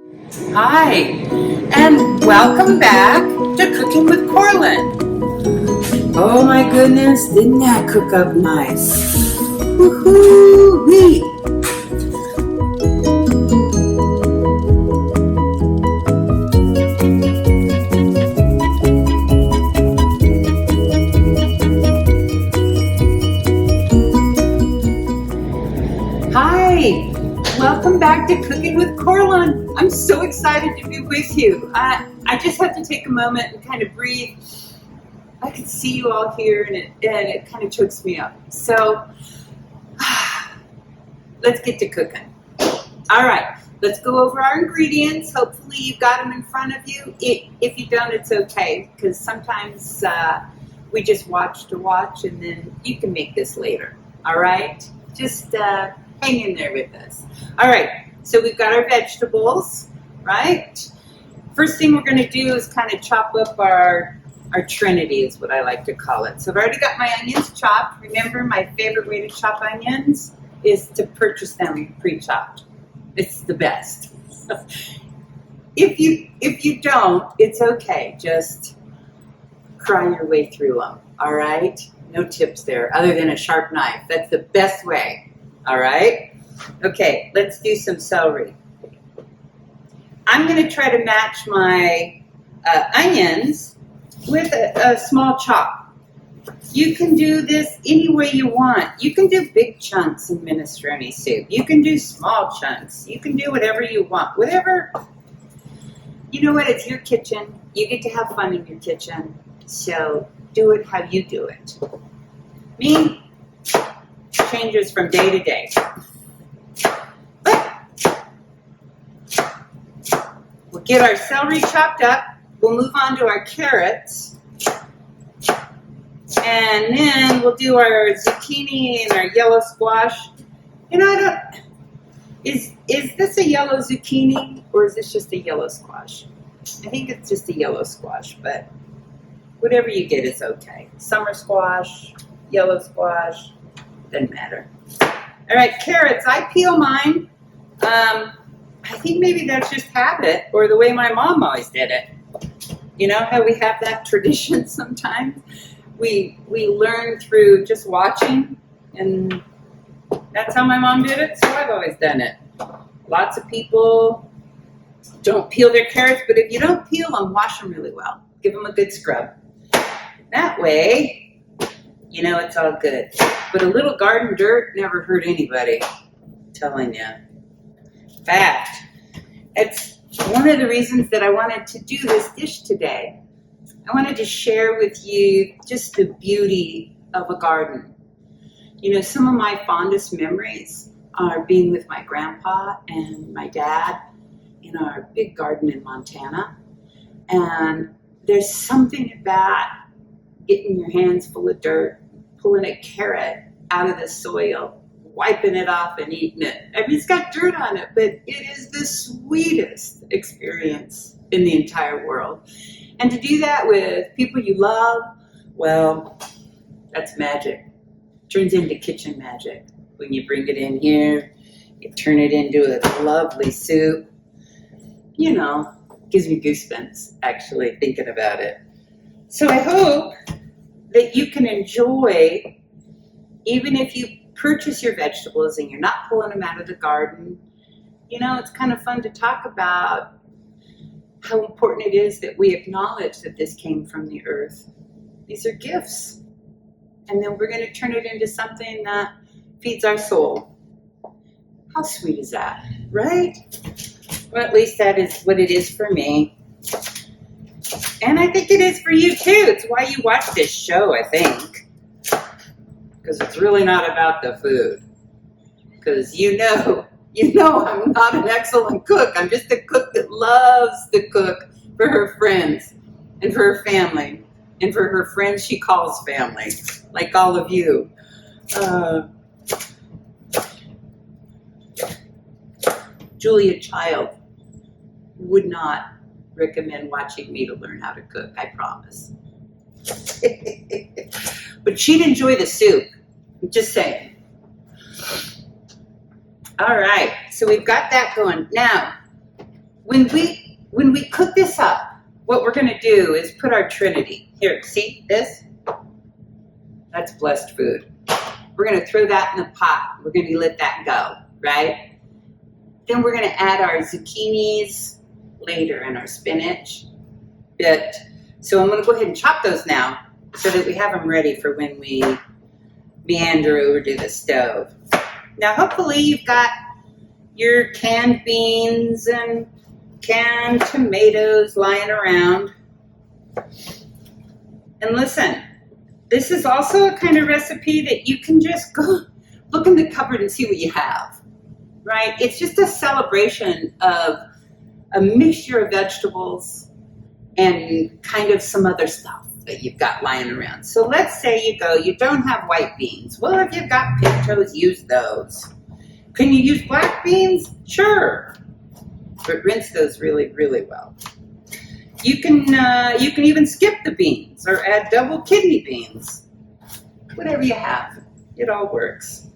Hi, and welcome back to Cooking with Corlan. Oh my goodness, didn't that cook up nice? Woohoo-wee! Hi, welcome back to Cooking with Corlan. I'm so excited to be with you. I just have to take a moment and kind of breathe. I can see you all here, and it kind of chokes me up. So let's get to cooking. All right, let's go over our ingredients. Hopefully you've got them in front of you. If you don't, it's okay, because sometimes we just watch, and then you can make this later. All right, just hang in there with us. All right, so we've got our vegetables, right? First thing we're going to do is kind of chop up our trinity, is what I like to call it. So I've already got my onions chopped. Remember, my favorite way to chop onions is to purchase them pre-chopped. It's the best. If you don't, it's okay. Just cry your way through them. All right? No tips there other than a sharp knife. That's the best way. All right? Okay, let's do some celery. I'm going to try to match my onions with a small chop. You can do this any way you want. You can do big chunks in minestrone soup. You can do small chunks. You can do whatever you want. Whatever. You know what? It's your kitchen. You get to have fun in your kitchen. So do it how you do it. Me, changes from day to day. We'll get our celery chopped up. We'll move on to our carrots. And then we'll do our zucchini and our yellow squash. You know, is this a yellow zucchini or is this just a yellow squash? I think it's just a yellow squash, but whatever you get is okay. Summer squash, yellow squash, doesn't matter. All right, carrots. I peel mine. I think maybe that's just habit or the way my mom always did it. You know how we have that tradition sometimes? We learn through just watching, and that's how my mom did it, so I've always done it. Lots of people don't peel their carrots, but if you don't peel them, wash them really well. Give them a good scrub. That way, you know it's all good. But a little garden dirt never hurt anybody, I'm telling you. In fact, it's one of the reasons that I wanted to do this dish today. I wanted to share with you just the beauty of a garden. You know, some of my fondest memories are being with my grandpa and my dad in our big garden in Montana. And there's something about getting your hands full of dirt, pulling a carrot out of the soil, wiping it off and eating it. I mean, it's got dirt on it, but it is the sweetest experience in the entire world. And to do that with people you love, well, that's magic. Turns into kitchen magic. When you bring it in here, you turn it into a lovely soup. You know, gives me goosebumps, actually, thinking about it. So I hope that you can enjoy, even if you purchase your vegetables and you're not pulling them out of the garden. You know, it's kind of fun to talk about how important it is that we acknowledge that this came from the earth. These are gifts. And then we're going to turn it into something that feeds our soul. How sweet is that, right? Well, at least that is what it is for me. And I think it is for you too. It's why you watch this show, I think. Because it's really not about the food. Because you know I'm not an excellent cook. I'm just a cook that loves to cook for her friends and for her family and for her friends she calls family, like all of you. Julia Child would not recommend watching me to learn how to cook, I promise. But she'd enjoy the soup. I'm just saying. All right, so we've got that going. Now, when we cook this up, what we're going to do is put our Trinity. Here, see this? That's blessed food. We're going to throw that in the pot. We're going to let that go, right? Then we're going to add our zucchinis later and our spinach. So I'm going to go ahead and chop those now so that we have them ready for when we meander over to the stove. Now, hopefully you've got your canned beans and canned tomatoes lying around. And listen, this is also a kind of recipe that you can just go look in the cupboard and see what you have, right? It's just a celebration of a mixture of vegetables and kind of some other stuff that you've got lying around. So let's say you don't have white beans. Well, if you've got pintos, use those. Can you use black beans? Sure. But rinse those really, really well. You can even skip the beans or add double kidney beans. Whatever you have, it all works.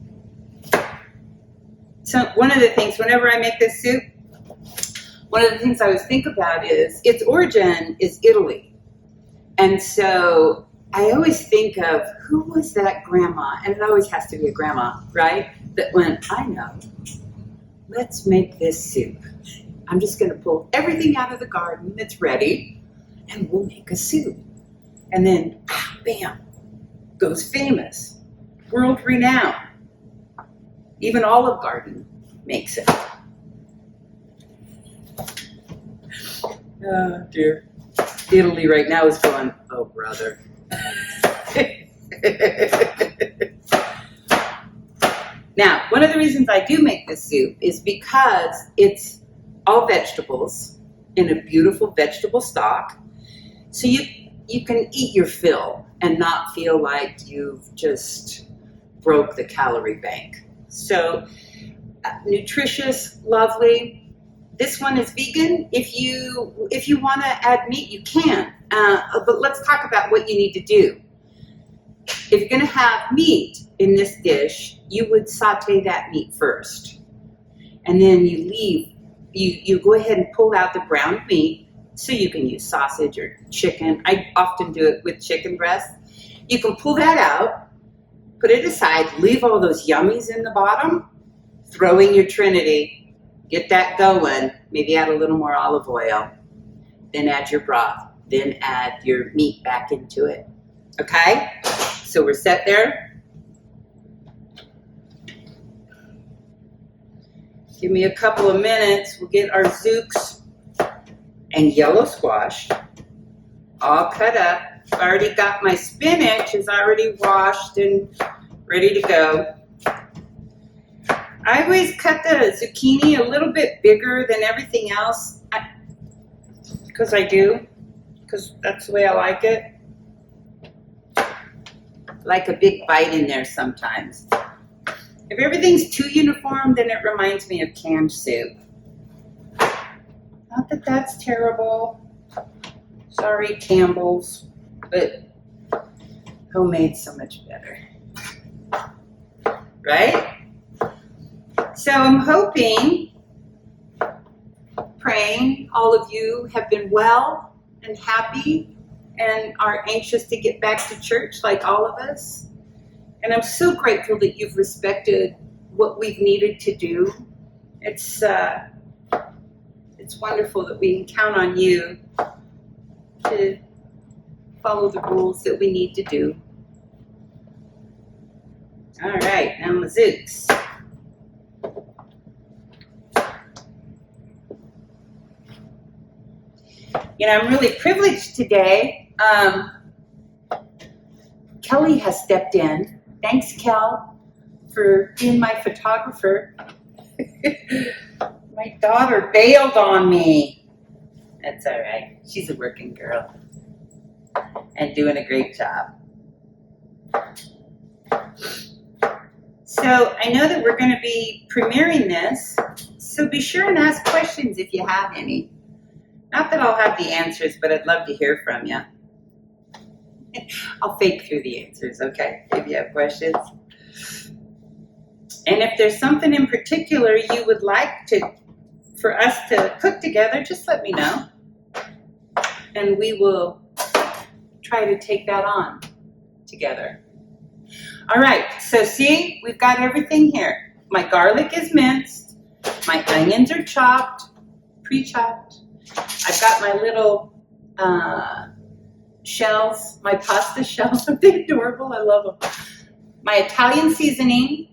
So one of the things, whenever I make this soup, one of the things I always think about is its origin is Italy. And so I always think of who was that grandma, and it always has to be a grandma, right? That went, I know, let's make this soup. I'm just going to pull everything out of the garden that's ready, and we'll make a soup. And then, bam, goes famous, world renowned. Even Olive Garden makes it. Oh, dear. Italy right now is going, oh, brother. Now, one of the reasons I do make this soup is because it's all vegetables in a beautiful vegetable stock. So you can eat your fill and not feel like you've just broke the calorie bank. So nutritious, lovely. This one is vegan. If you want to add meat, you can. But let's talk about what you need to do. If you're going to have meat in this dish, you would saute that meat first. And then you go ahead and pull out the brown meat so you can use sausage or chicken. I often do it with chicken breast. You can pull that out, put it aside, leave all those yummies in the bottom, throw in your Trinity, get that going, maybe add a little more olive oil, then add your broth, then add your meat back into it. Okay? So we're set there. Give me a couple of minutes. We'll get our zooks and yellow squash all cut up. I already got my spinach is already washed and ready to go. I always cut the zucchini a little bit bigger than everything else because that's the way I like it. Like a big bite in there sometimes. If everything's too uniform, then it reminds me of canned soup. Not that that's terrible. Sorry, Campbell's, but homemade's so much better. Right? So I'm hoping, praying, all of you have been well and happy and are anxious to get back to church like all of us. And I'm so grateful that you've respected what we've needed to do. It's wonderful that we can count on you to follow the rules that we need to do. All right, now my zooks. You know, I'm really privileged today. Kelly has stepped in. Thanks, Kel, for being my photographer. My daughter bailed on me. That's all right. She's a working girl and doing a great job. So I know that we're going to be premiering this, so be sure and ask questions if you have any. Not that I'll have the answers, but I'd love to hear from you. I'll fake through the answers, okay, if you have questions. And if there's something in particular you would like to for us to cook together, just let me know. And we will try to take that on together. All right, so see, we've got everything here. My garlic is minced. My onions are chopped, pre-chopped. I've got my little shells, my pasta shells. Aren't they adorable? I love them. My Italian seasoning,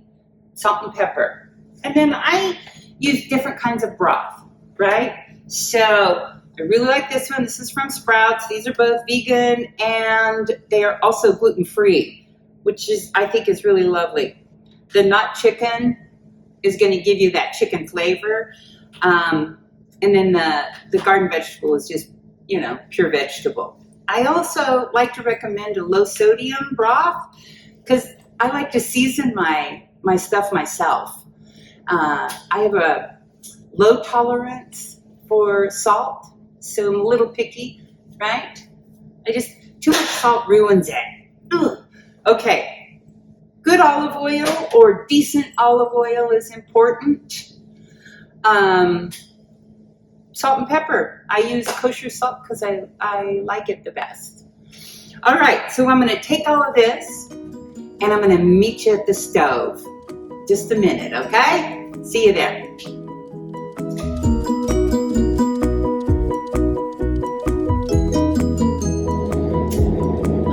salt and pepper. And then I use different kinds of broth, right? So I really like this one. This is from Sprouts. These are both vegan and they are also gluten-free, which is, I think, is really lovely. The not chicken is going to give you that chicken flavor. And then the garden vegetable is just, you know, pure vegetable. I also like to recommend a low sodium broth because I like to season my stuff myself. I have a low tolerance for salt, so I'm a little picky, right? Too much salt ruins it. Ugh. Okay, good olive oil or decent olive oil is important. Salt and pepper. I use kosher salt because I like it the best. All right, so I'm going to take all of this and I'm going to meet you at the stove. Just a minute, okay? See you there.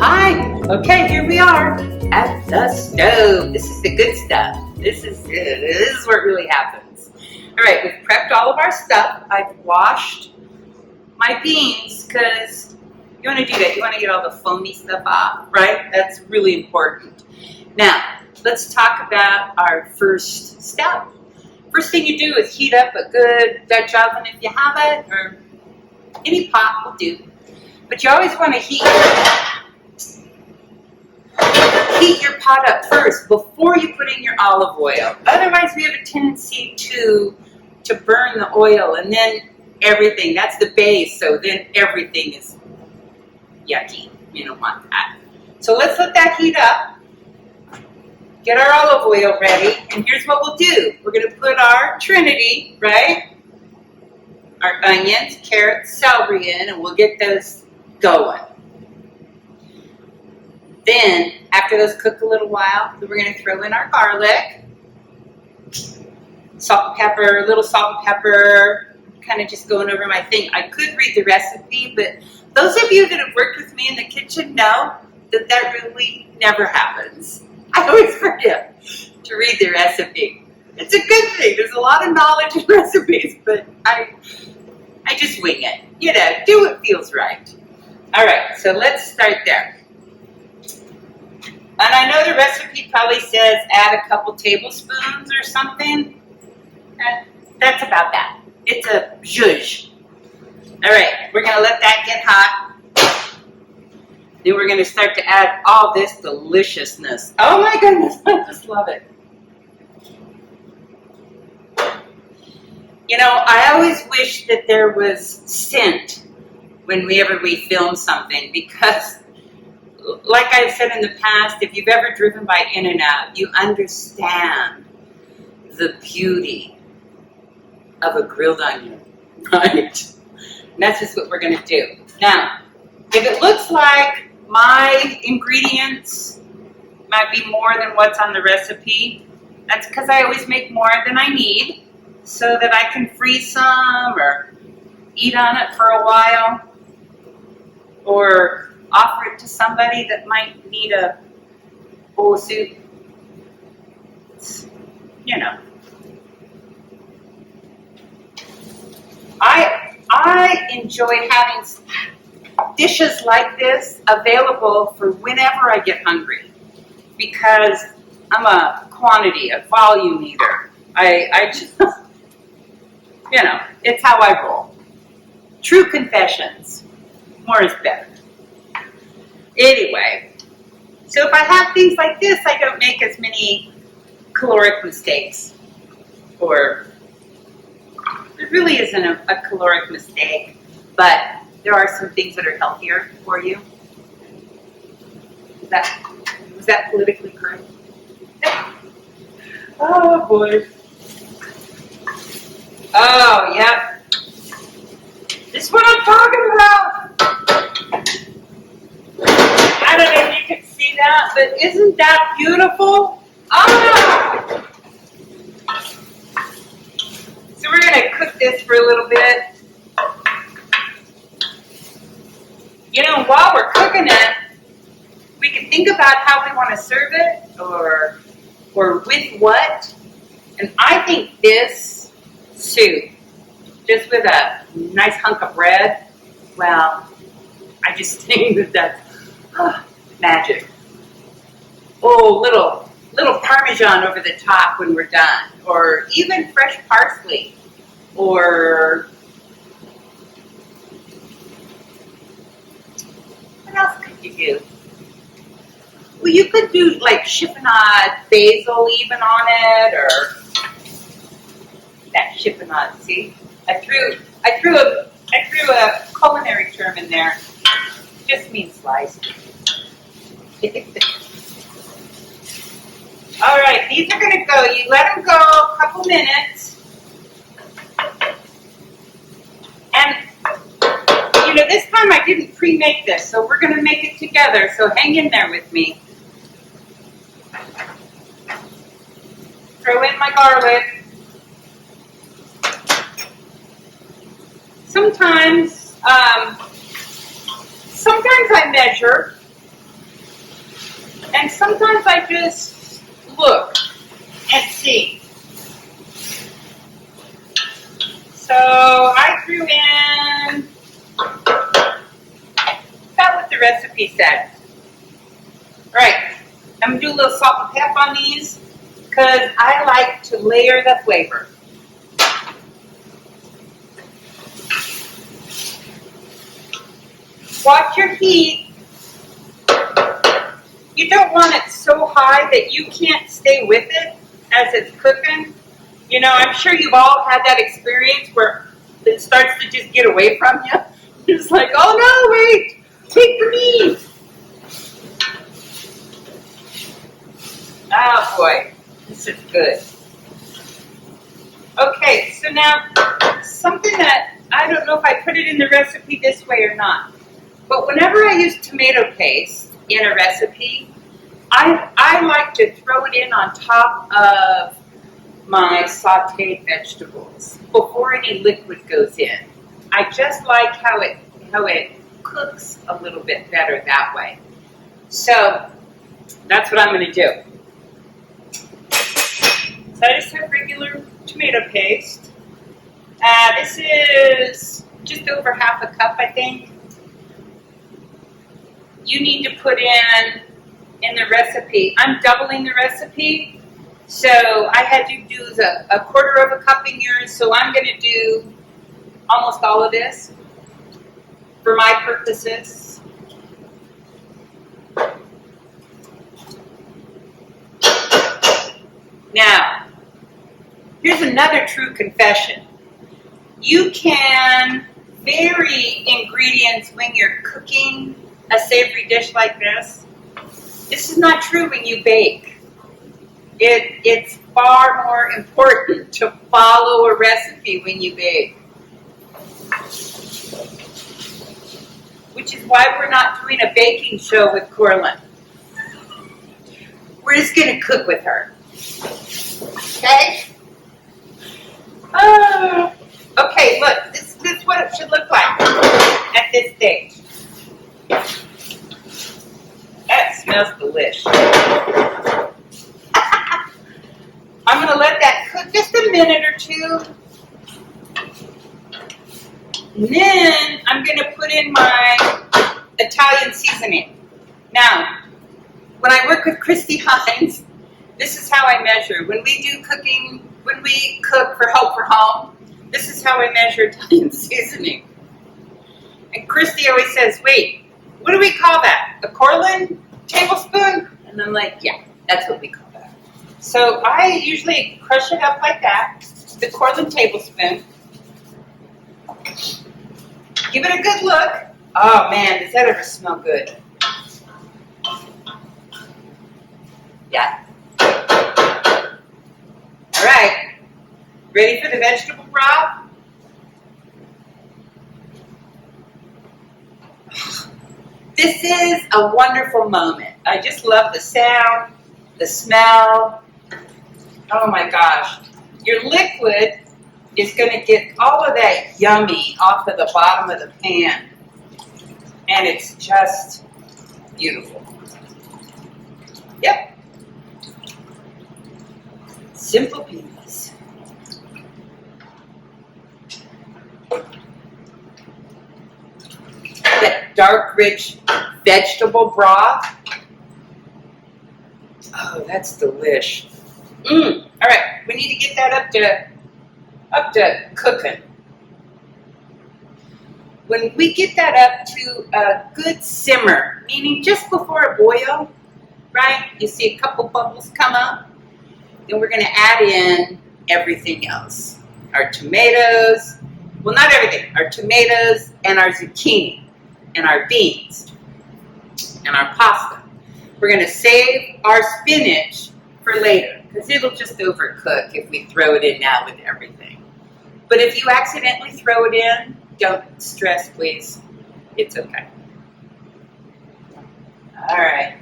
Hi. Okay, here we are at the stove. This is the good stuff. This is where it really happens. All right, we've prepped all of our stuff. I've washed my beans because you want to do that. You want to get all the foamy stuff off, right? That's really important. Now, let's talk about our first step. First thing you do is heat up a good Dutch oven if you have it, or any pot will do. But you always want to heat your pot up first before you put in your olive oil. Otherwise, we have a tendency to burn the oil, and then everything, that's the base, so then everything is yucky. You don't want that. So let's let that heat up. Get our olive oil ready, and here's what we'll do. We're going to put our trinity, right? Our onions, carrots, celery in, and we'll get those going. Then, after those cook a little while, then we're going to throw in our garlic, salt and pepper, a little salt and pepper, kind of just going over my thing. I could read the recipe, but those of you that have worked with me in the kitchen know that that really never happens. I always forget to read the recipe. It's a good thing. There's a lot of knowledge in recipes, but I just wing it. You know, do what feels right. All right, so let's start there. And I know the recipe probably says add a couple tablespoons or something. That's about that. It's a zhuzh. All right, we're going to let that get hot. Then we're going to start to add all this deliciousness. Oh my goodness, I just love it. You know, I always wish that there was scent whenever we film something, because like I've said in the past, if you've ever driven by In-N-Out, you understand the beauty of a grilled onion, right? And that's just what we're going to do. Now, if it looks like my ingredients might be more than what's on the recipe, that's because I always make more than I need so that I can freeze some or eat on it for a while or offer it to somebody that might need a bowl of soup. You know. I enjoy having dishes like this available for whenever I get hungry, because I'm a quantity, a volume eater. I just, you know, it's how I roll. True confessions. More is better. Anyway, so if I have things like this, I don't make as many caloric mistakes. Or, there really isn't a caloric mistake, but there are some things that are healthier for you. Was that politically correct? Oh boy. Oh, yep. This is what I'm talking about. I don't know if you can see that, but isn't that beautiful? Ah! So we're going to cook this for a little bit. You know, while we're cooking it, we can think about how we want to serve it or with what. And I think this soup, just with a nice hunk of bread, well, I just think that that's magic. Oh, little Parmesan over the top when we're done, or even fresh parsley, or what else could you do? Well, you could do like chiffonade basil even on it, or that chiffonade. See, I threw a culinary term in there. Just means sliced. All right, these are going to go. You let them go a couple minutes. And, you know, this time I didn't pre-make this, so we're going to make it together. So hang in there with me. Throw in my garlic. Sometimes I measure. And sometimes I just look and see. So I threw in about what the recipe said. All right, I'm going to do a little salt and pep on these because I like to layer the flavor. Watch your heat. You don't want it so high that you can't stay with it as it's cooking. You know, I'm sure you've all had that experience where it starts to just get away from you. It's like, oh no, wait, take the meat. Oh boy, this is good. Okay, so now something that I don't know if I put it in the recipe this way or not, but whenever I use tomato paste in a recipe, I like to throw it in on top of my sauteed vegetables before any liquid goes in. I just like how it cooks a little bit better that way. So that's what I'm going to do. So I just have regular tomato paste. This is just over half a cup, I think. You need to put in the recipe. I'm doubling the recipe, so I had to do a quarter of a cup in yours, so I'm going to do almost all of this for my purposes. Now, here's another true confession. You can vary ingredients when you're cooking a savory dish like this. This is not true when you bake. It's far more important to follow a recipe when you bake. Which is why we're not doing a baking show with Corlan. We're just going to cook with her. Okay? Okay, look, this is what it should look like at this stage. That smells delish. I'm going to let that cook just a minute or two. And then I'm going to put in my Italian seasoning. Now, when I work with Christy Hines, this is how I measure. When we cook for Hope for Home, this is how I measure Italian seasoning. And Christy always says, wait, what do we call that? A Corlan tablespoon? And I'm like, yeah, that's what we call that. So I usually crush it up like that, the Corlan tablespoon. Give it a good look. Oh man, does that ever smell good? Yeah. All right. Ready for the vegetable broth? This is a wonderful moment. I just love the sound, the smell. Oh my gosh. Your liquid is going to get all of that yummy off of the bottom of the pan. And it's just beautiful. Yep. Simple peas. That dark, rich vegetable broth. Oh, that's delish. All right, we need to get that up to cooking. When we get that up to a good simmer, meaning just before a boil, right? You see a couple bubbles come up, then we're going to add in everything else. Our tomatoes, well, not everything, our tomatoes and our zucchini and our beans and our pasta. We're going to save our spinach for later because it'll just overcook if we throw it in now with everything. But if you accidentally throw it in, don't stress, please. It's okay. All right,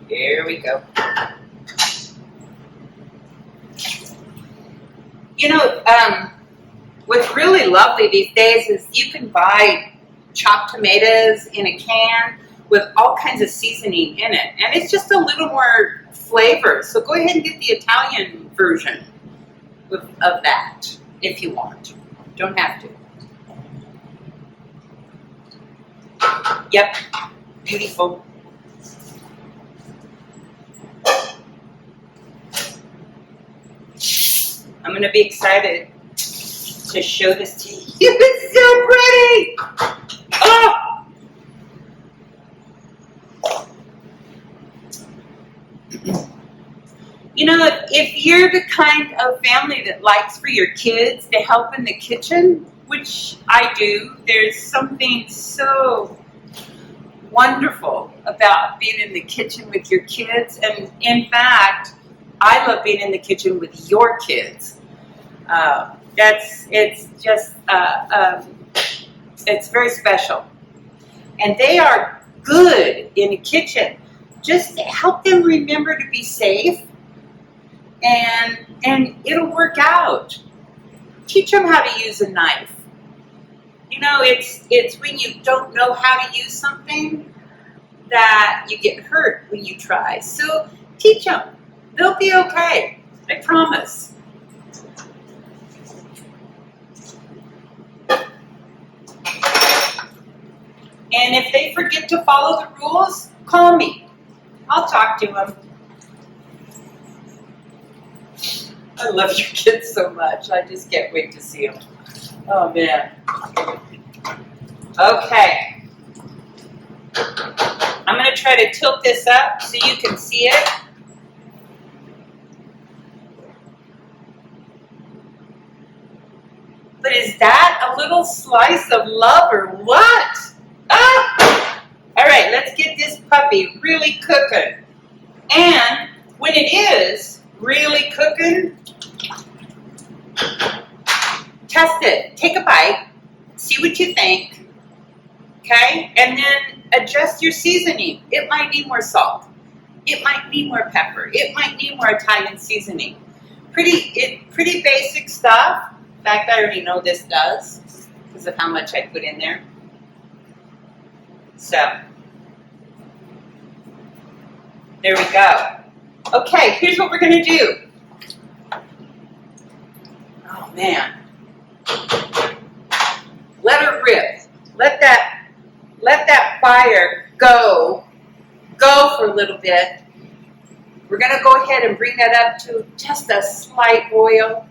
here we go. You know, what's really lovely these days is you can buy chopped tomatoes in a can with all kinds of seasoning in it. And it's just a little more flavor. So go ahead and get the Italian version of that if you want. Don't have to. Yep, beautiful. I'm going to be excited to show this to you. It's so pretty! Oh! You know, if you're the kind of family that likes for your kids to help in the kitchen, which I do, there's something so wonderful about being in the kitchen with your kids. And in fact, I love being in the kitchen with your kids. It's very special. And they are good in the kitchen. Just help them remember to be safe, and it'll work out. Teach them how to use a knife. You know, it's when you don't know how to use something that you get hurt when you try. So teach them. They'll be okay. I promise. And if they forget to follow the rules, call me. I'll talk to them. I love your kids so much. I just can't wait to see them. Oh, man. Okay. I'm going to try to tilt this up so you can see it. But is that a little slice of love or what? Ah! All right, let's get this puppy really cooking. And when it is really cooking, test it. Take a bite. See what you think. Okay? And then adjust your seasoning. It might need more salt. It might need more pepper. It might need more Italian seasoning. Pretty basic stuff. In fact, I already know this does because of how much I put in there. So, there we go. Okay, here's what we're going to do. Oh, man. Let her rip. Let that fire go for a little bit. We're going to go ahead and bring that up to just a slight boil.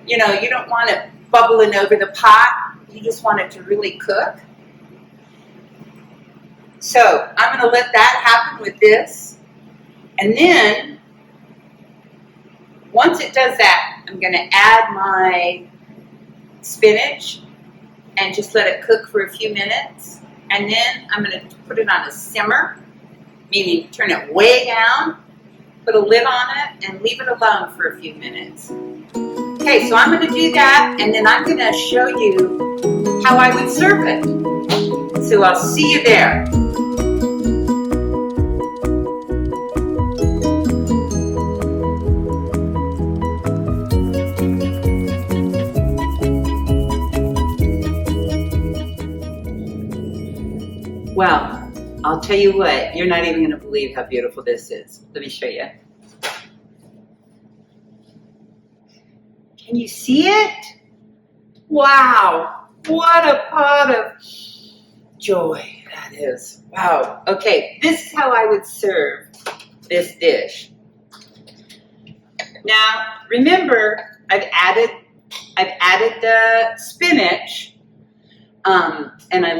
You know, you don't want it bubbling over the pot. You just want it to really cook. So I'm going to let that happen with this. And then, once it does that, I'm going to add my spinach and just let it cook for a few minutes. And then I'm going to put it on a simmer, meaning turn it way down, put a lid on it, and leave it alone for a few minutes. Okay, so I'm going to do that, and then I'm going to show you how I would serve it. So I'll see you there. Well, I'll tell you what, you're not even going to believe how beautiful this is. Let me show you. Can you see it? Wow, what a pot of joy that is. Wow. Okay, this is how I would serve this dish. Now, remember, I've added the spinach, and I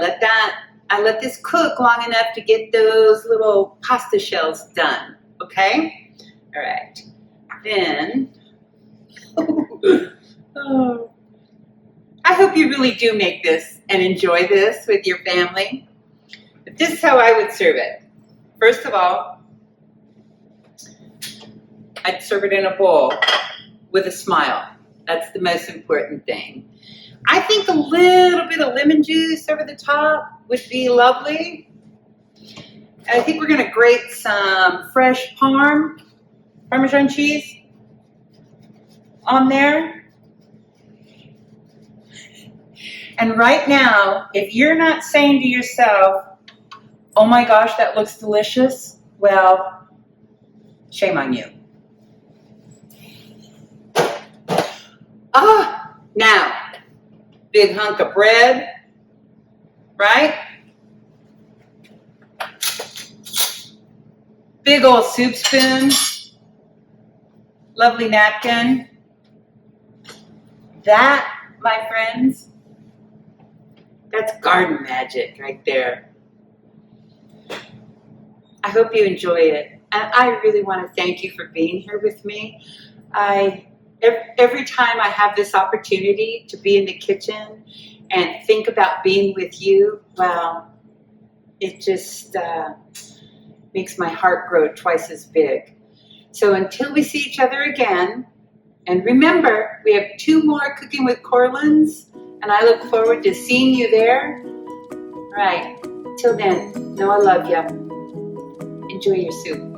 let this cook long enough to get those little pasta shells done. Okay? All right. Then, oh, I hope you really do make this and enjoy this with your family. But this is how I would serve it. First of all, I'd serve it in a bowl with a smile. That's the most important thing. I think a little bit of lemon juice over the top would be lovely. I think we're going to grate some fresh Parmesan cheese on there. And right now, if you're not saying to yourself, oh my gosh, that looks delicious, well, shame on you. Now, big hunk of bread, right? Big old soup spoon, lovely napkin. That, my friends, that's garden magic right there. I hope you enjoy it. And I really want to thank you for being here with me. Every time I have this opportunity to be in the kitchen and think about being with you, well, it just makes my heart grow twice as big. So until we see each other again, and remember, we have 2 more Cooking with Corlans, and I look forward to seeing you there. All right, till then, know I love you. Enjoy your soup.